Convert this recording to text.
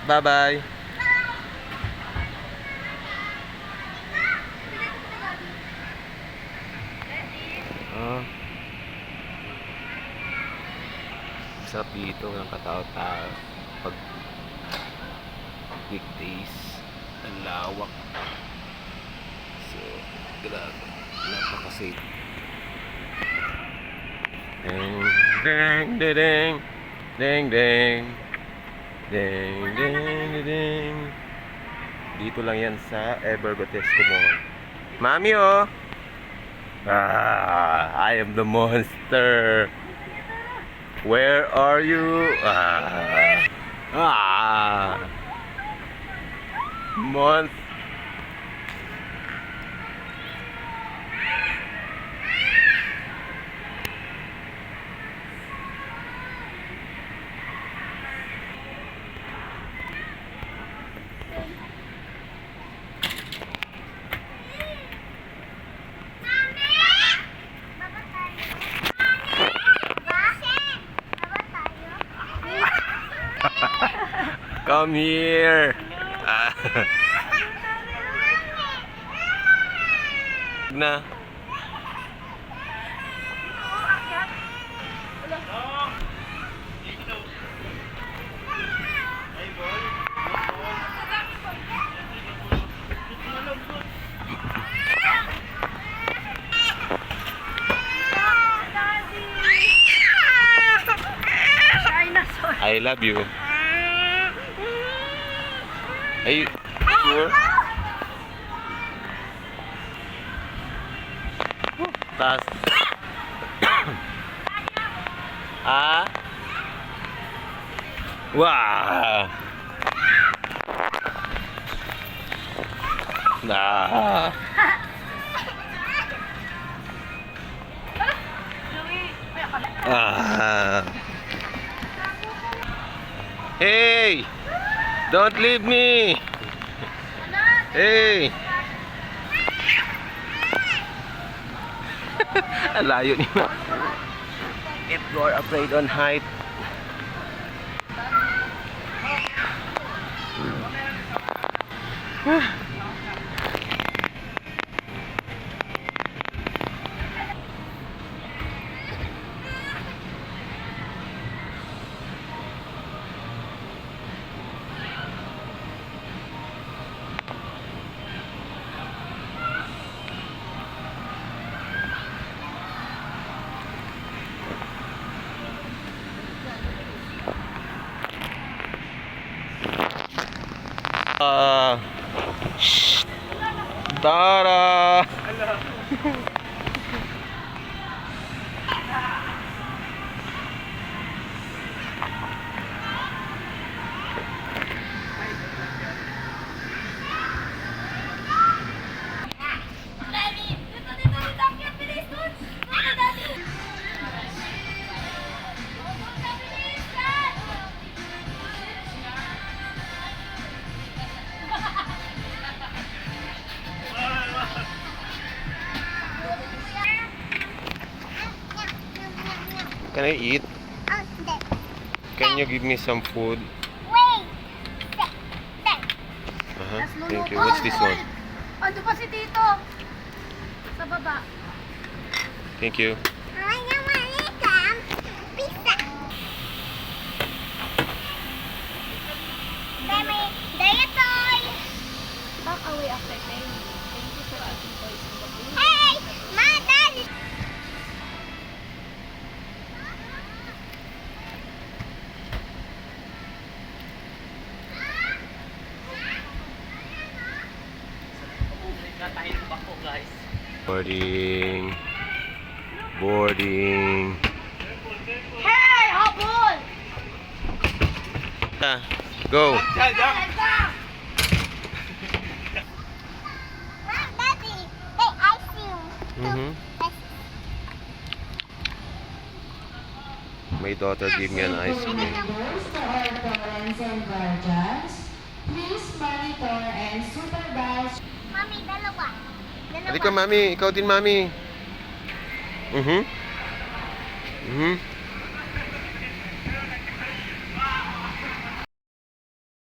Bye-bye. Sarap dito ng katao-tao pag weekdays. Ang lawak. So, grabe. Napaka-safe. Ding, ding, ding, ding, ding, ding, ding, ding. Dito lang yan sa Evergotesco Mall. Mami, oh! I am the monster. Where are you? Month. Come here. Na. I love you. Are you sure? Tas. Wah. Nah. Hey, don't leave me. Hey. Alayo niya. If you are afraid on height. Tara. Can I eat? Can you give me some food? Wait. Thank you. What's this one? Ando pa si Tito. Sa baba. Thank you. Pizza. Diet toy. Back away after playing. Thank you for asking toys. Hey! Madal! Boarding. Boarding. Hey! Habol! Go. Daddy, hey, ice cream. My daughter gave me an ice cream. Please monitor and supervise. Mami, dalawa. Halika, mami. Ikaw din, mami.